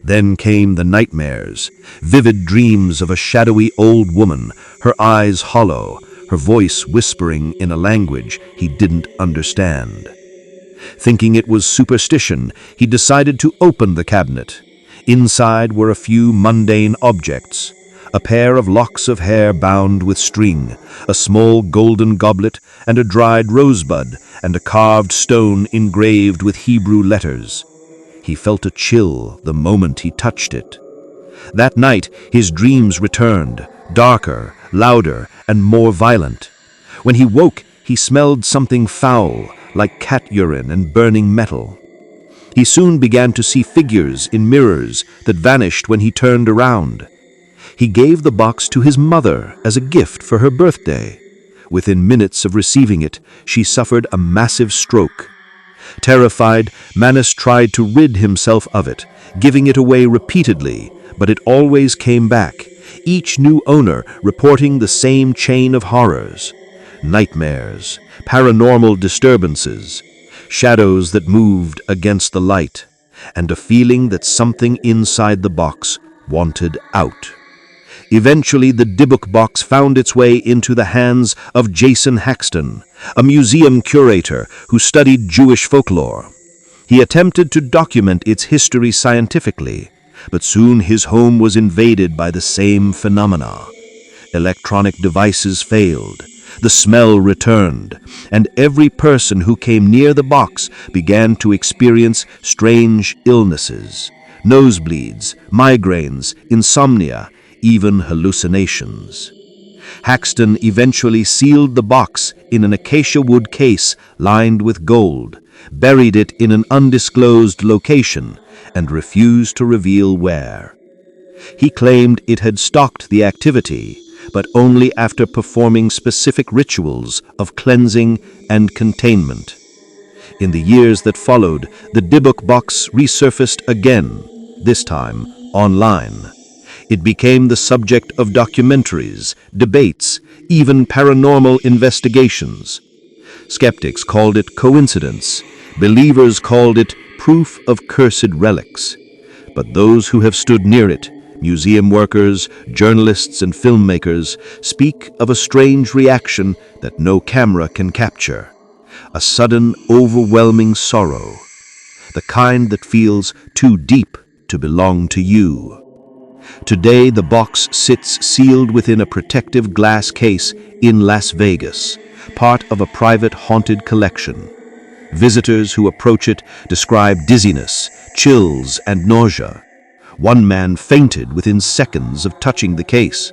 Then came the nightmares, vivid dreams of a shadowy old woman, her eyes hollow, her voice whispering in a language he didn't understand. Thinking it was superstition, he decided to open the cabinet. Inside were a few mundane objects: a pair of locks of hair bound with string, a small golden goblet, and a dried rosebud, and a carved stone engraved with Hebrew letters. He felt a chill the moment he touched it. That night, his dreams returned, darker, louder, and more violent. When he woke, he smelled something foul, like cat urine and burning metal. He soon began to see figures in mirrors that vanished when he turned around. He gave the box to his mother as a gift for her birthday. Within minutes of receiving it, she suffered a massive stroke. Terrified, Manis tried to rid himself of it, giving it away repeatedly, but it always came back, each new owner reporting the same chain of horrors: nightmares, paranormal disturbances, shadows that moved against the light, and a feeling that something inside the box wanted out. Eventually, the Dybbuk box found its way into the hands of Jason Haxton, a museum curator who studied Jewish folklore. He attempted to document its history scientifically, But soon his home was invaded by the same phenomena. Electronic devices failed, the smell returned, and every person who came near the box began to experience strange illnesses, nosebleeds, migraines, insomnia, even hallucinations. Haxton eventually sealed the box in an acacia wood case lined with gold, buried it in an undisclosed location, and refused to reveal where. He claimed it had stopped the activity, but only after performing specific rituals of cleansing and containment. In the years that followed, the Dybbuk box resurfaced again, this time online. It became the subject of documentaries, debates, even paranormal investigations. Skeptics called it coincidence. Believers called it proof of cursed relics. But those who have stood near it, museum workers, journalists, and filmmakers, speak of a strange reaction that no camera can capture. A sudden, overwhelming sorrow. The kind that feels too deep to belong to you. Today, the box sits sealed within a protective glass case in Las Vegas, part of a private haunted collection. Visitors who approach it describe dizziness, chills, and nausea. One man fainted within seconds of touching the case.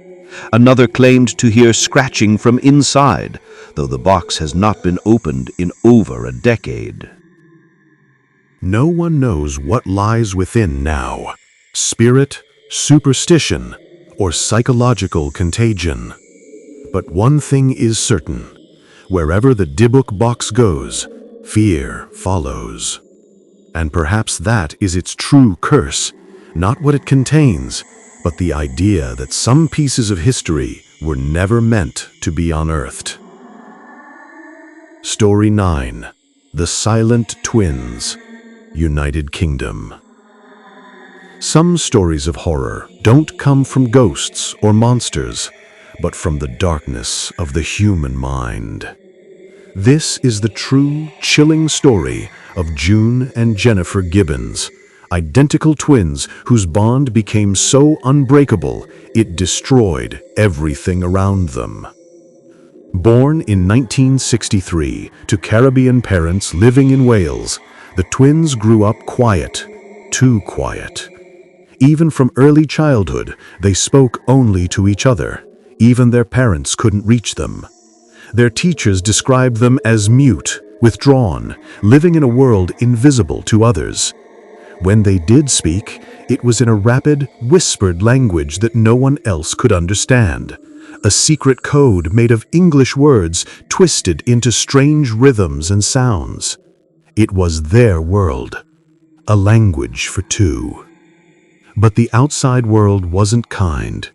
Another claimed to hear scratching from inside, though the box has not been opened in over a decade. No one knows what lies within now. Spirit, superstition, or psychological contagion. But one thing is certain. Wherever the Dybbuk box goes, fear follows. And perhaps that is its true curse, not what it contains, but the idea that some pieces of history were never meant to be unearthed. Story 9. The Silent Twins, United Kingdom. Some stories of horror don't come from ghosts or monsters, but from the darkness of the human mind. This is the true, chilling story of June and Jennifer Gibbons, identical twins whose bond became so unbreakable it destroyed everything around them. Born in 1963 to Caribbean parents living in Wales, the twins grew up quiet, too quiet. Even from early childhood, they spoke only to each other. Even their parents couldn't reach them. Their teachers described them as mute, withdrawn, living in a world invisible to others. When they did speak, it was in a rapid, whispered language that no one else could understand. A secret code made of English words twisted into strange rhythms and sounds. It was their world, a language for two. But the outside world wasn't kind.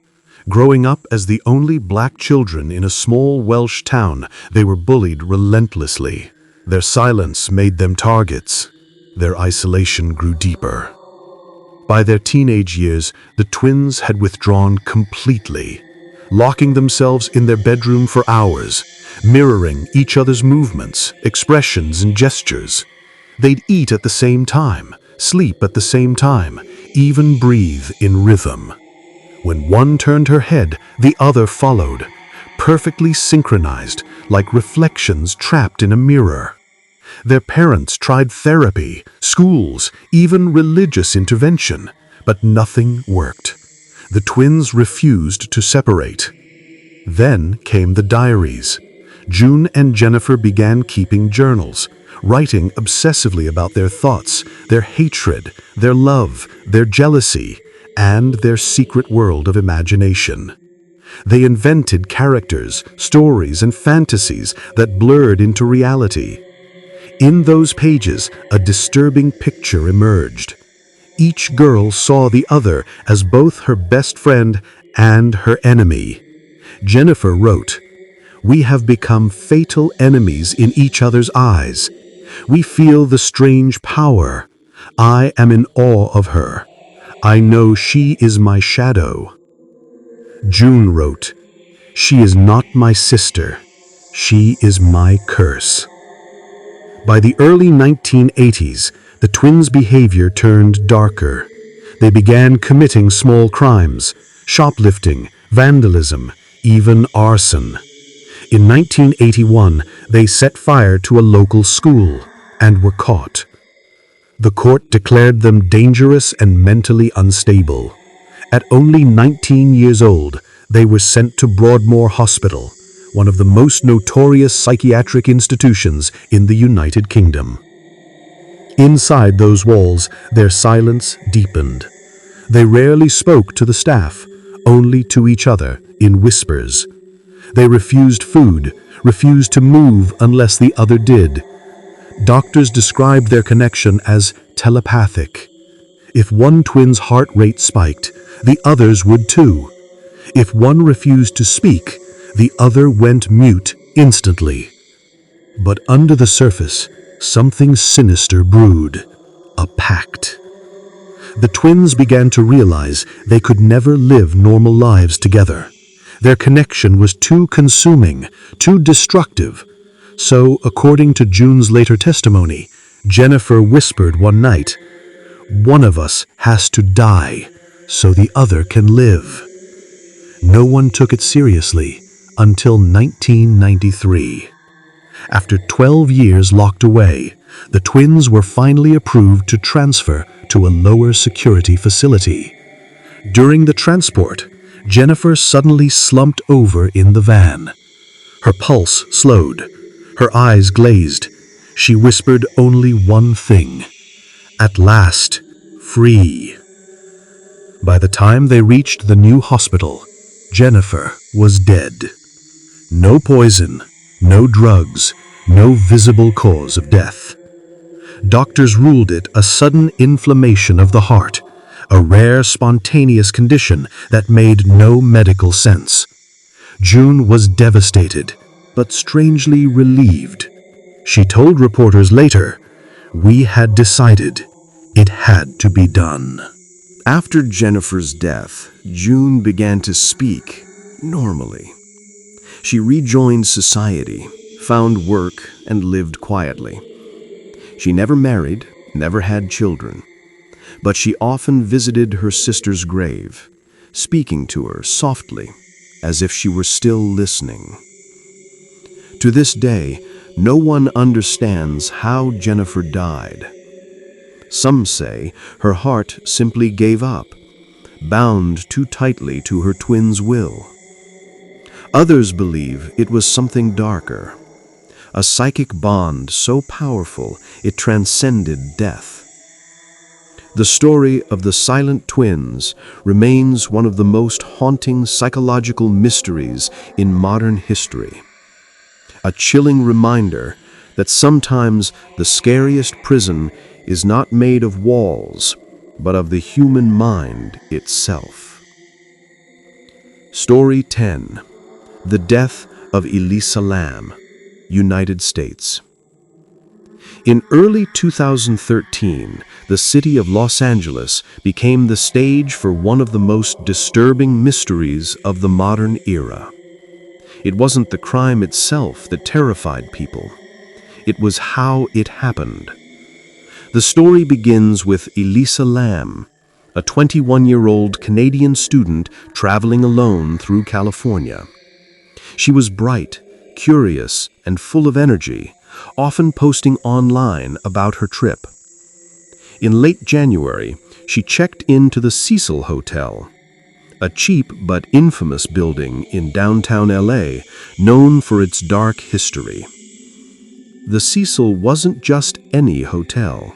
Growing up as the only black children in a small Welsh town, they were bullied relentlessly. Their silence made them targets. Their isolation grew deeper. By their teenage years, the twins had withdrawn completely, locking themselves in their bedroom for hours, mirroring each other's movements, expressions, and gestures. They'd eat at the same time, sleep at the same time, even breathe in rhythm. When one turned her head, the other followed, perfectly synchronized, like reflections trapped in a mirror. Their parents tried therapy, schools, even religious intervention, but nothing worked. The twins refused to separate. Then came the diaries. June and Jennifer began keeping journals, writing obsessively about their thoughts, their hatred, their love, their jealousy, and their secret world of imagination. They invented characters, stories, and fantasies that blurred into reality. In those pages, a disturbing picture emerged. Each girl saw the other as both her best friend and her enemy. Jennifer wrote, "We have become fatal enemies in each other's eyes. We feel the strange power. I am in awe of her. I know she is my shadow." June wrote, "She is not my sister. She is my curse." By the early 1980s, the twins' behavior turned darker. They began committing small crimes, shoplifting, vandalism, even arson. In 1981, they set fire to a local school and were caught. The court declared them dangerous and mentally unstable. At only 19 years old, they were sent to Broadmoor Hospital, one of the most notorious psychiatric institutions in the United Kingdom. Inside those walls, their silence deepened. They rarely spoke to the staff, only to each other in whispers. They refused food, refused to move unless the other did. Doctors described their connection as telepathic. If one twin's heart rate spiked, the others would too. If one refused to speak, the other went mute instantly. But under the surface, something sinister brewed. A pact. The twins began to realize they could never live normal lives together. Their connection was too consuming, too destructive. So, according to June's later testimony, Jennifer whispered one night, "One of us has to die so the other can live." No one took it seriously until 1993. After 12 years locked away, the twins were finally approved to transfer to a lower security facility. During the transport, Jennifer suddenly slumped over in the van. Her pulse slowed, her eyes glazed. She whispered only one thing: "At last, free." By the time they reached the new hospital, Jennifer was dead. No poison, no drugs, no visible cause of death. Doctors ruled it a sudden inflammation of the heart, a rare spontaneous condition that made no medical sense. June was devastated, but strangely relieved. She told reporters later, "We had decided it had to be done." After Jennifer's death, June began to speak normally. She rejoined society, found work, and lived quietly. She never married, never had children, but she often visited her sister's grave, speaking to her softly, as if she were still listening. To this day, no one understands how Jennifer died. Some say her heart simply gave up, bound too tightly to her twins' will. Others believe it was something darker, a psychic bond so powerful it transcended death. The story of the silent twins remains one of the most haunting psychological mysteries in modern history. A chilling reminder that sometimes the scariest prison is not made of walls, but of the human mind itself. Story 10. The Death of Elisa Lam, United States. In early 2013, the city of Los Angeles became the stage for one of the most disturbing mysteries of the modern era. It wasn't the crime itself that terrified people. It was how it happened. The story begins with Elisa Lam, a 21-year-old Canadian student traveling alone through California. She was bright, curious, and full of energy, often posting online about her trip. In late January, she checked into the Cecil Hotel, a cheap but infamous building in downtown LA known for its dark history. The Cecil wasn't just any hotel.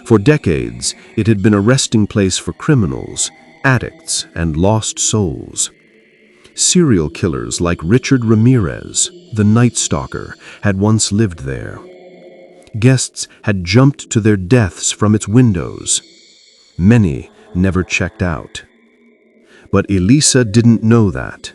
For decades, it had been a resting place for criminals, addicts, and lost souls. Serial killers like Richard Ramirez, the Night Stalker, had once lived there. Guests had jumped to their deaths from its windows. Many never checked out. But Elisa didn't know that.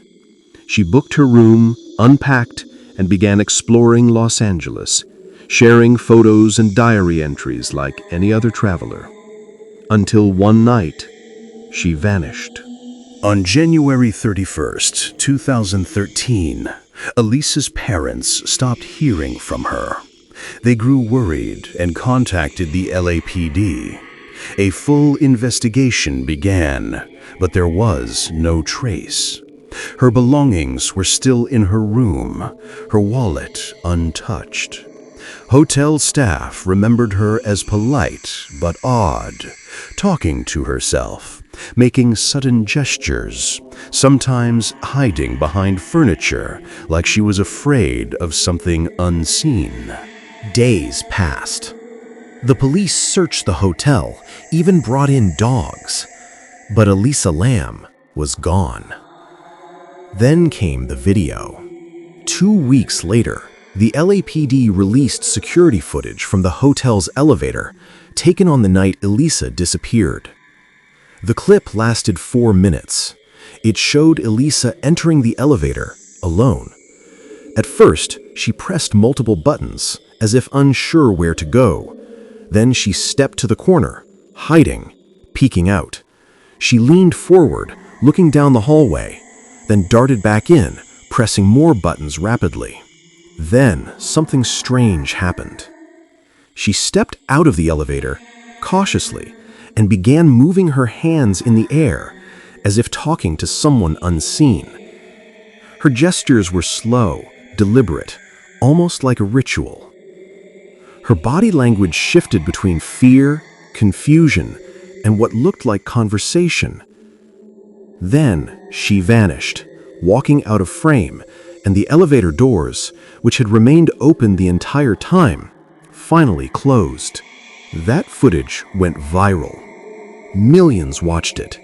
She booked her room, unpacked, and began exploring Los Angeles, sharing photos and diary entries like any other traveler. Until one night, she vanished. On January 31st, 2013, Elisa's parents stopped hearing from her. They grew worried and contacted the LAPD. A full investigation began, but there was no trace. Her belongings were still in her room, her wallet untouched. Hotel staff remembered her as polite but odd, talking to herself, making sudden gestures, sometimes hiding behind furniture like she was afraid of something unseen. Days passed. The police searched the hotel, even brought in dogs. But Elisa Lam was gone. Then came the video. 2 weeks later, the LAPD released security footage from the hotel's elevator, taken on the night Elisa disappeared. The clip lasted 4 minutes. It showed Elisa entering the elevator alone. At first, she pressed multiple buttons, as if unsure where to go. Then she stepped to the corner, hiding, peeking out. She leaned forward, looking down the hallway, then darted back in, pressing more buttons rapidly. Then something strange happened. She stepped out of the elevator, cautiously, and began moving her hands in the air, as if talking to someone unseen. Her gestures were slow, deliberate, almost like a ritual. Her body language shifted between fear, confusion, and what looked like conversation. Then she vanished, walking out of frame, and the elevator doors, which had remained open the entire time, finally closed. That footage went viral. Millions watched it.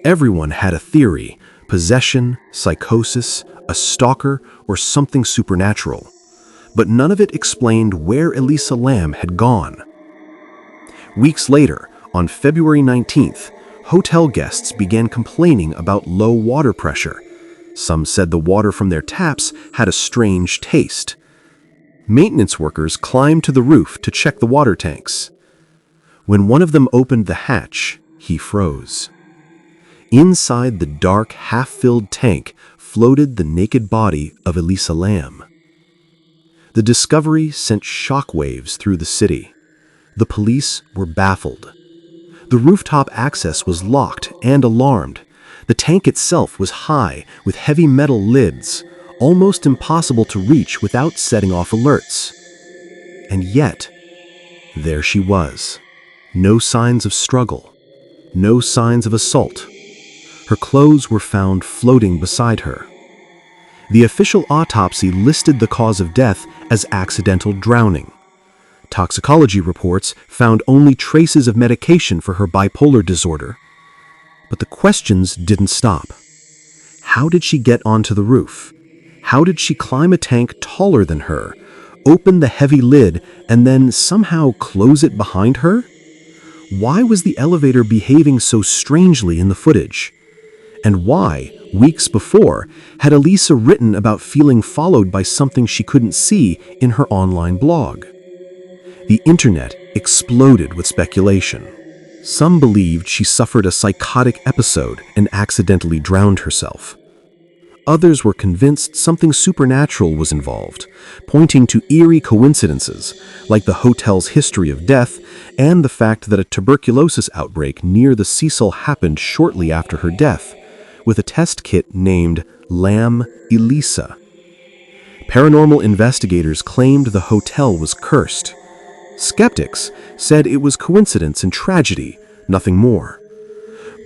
Everyone had a theory: possession, psychosis, a stalker, or something supernatural. But none of it explained where Elisa Lam had gone. Weeks later, on February 19th, hotel guests began complaining about low water pressure. Some said the water from their taps had a strange taste. Maintenance workers climbed to the roof to check the water tanks. When one of them opened the hatch, he froze. Inside the dark, half-filled tank floated the naked body of Elisa Lam. The discovery sent shockwaves through the city. The police were baffled. The rooftop access was locked and alarmed. The tank itself was high, with heavy metal lids, almost impossible to reach without setting off alerts. And yet, there she was. No signs of struggle. No signs of assault. Her clothes were found floating beside her. The official autopsy listed the cause of death as accidental drowning. Toxicology reports found only traces of medication for her bipolar disorder. But the questions didn't stop. How did she get onto the roof? How did she climb a tank taller than her, open the heavy lid, and then somehow close it behind her? Why was the elevator behaving so strangely in the footage? And why, weeks before, had Elisa written about feeling followed by something she couldn't see in her online blog? The internet exploded with speculation. Some believed she suffered a psychotic episode and accidentally drowned herself. Others were convinced something supernatural was involved, pointing to eerie coincidences, like the hotel's history of death and the fact that a tuberculosis outbreak near the Cecil happened shortly after her death, with a test kit named Lam Elisa. Paranormal investigators claimed the hotel was cursed. Skeptics said it was coincidence and tragedy, nothing more.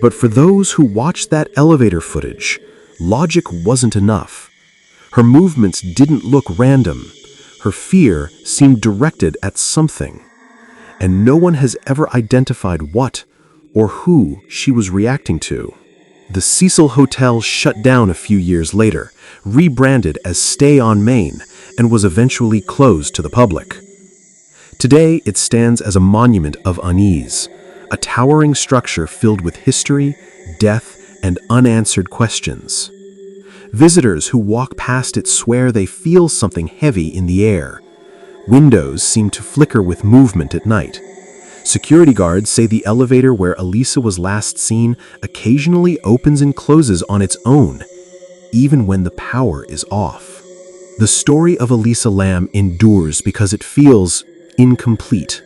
But for those who watched that elevator footage, logic wasn't enough. Her movements didn't look random. Her fear seemed directed at something. And no one has ever identified what or who she was reacting to. The Cecil Hotel shut down a few years later, rebranded as Stay on Main, and was eventually closed to the public. Today, it stands as a monument of unease, a towering structure filled with history, death, and unanswered questions. Visitors who walk past it swear they feel something heavy in the air. Windows seem to flicker with movement at night. Security guards say the elevator where Elisa was last seen occasionally opens and closes on its own, even when the power is off. The story of Elisa Lam endures because it feels incomplete.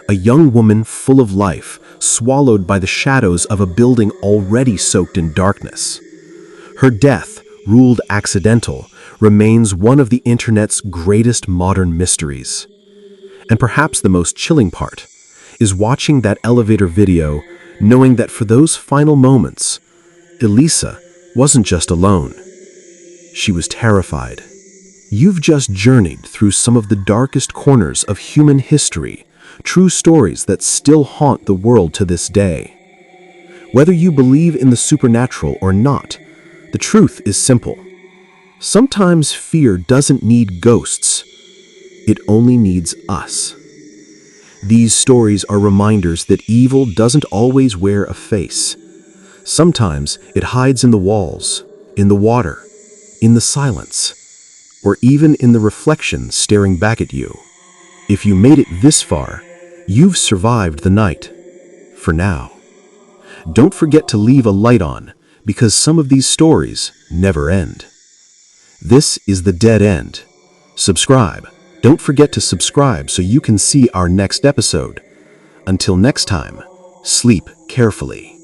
A young woman full of life, swallowed by the shadows of a building already soaked in darkness. Her death, ruled accidental, remains one of the internet's greatest modern mysteries. And perhaps the most chilling part is watching that elevator video, knowing that for those final moments, Elisa wasn't just alone. She was terrified. You've just journeyed through some of the darkest corners of human history, true stories that still haunt the world to this day. Whether you believe in the supernatural or not, the truth is simple. Sometimes fear doesn't need ghosts. It only needs us. These stories are reminders that evil doesn't always wear a face. Sometimes it hides in the walls, in the water, in the silence, or even in the reflection staring back at you. If you made it this far, you've survived the night. For now. Don't forget to leave a light on, because some of these stories never end. This is The Dead End. Subscribe. Don't forget to subscribe so you can see our next episode. Until next time, sleep carefully.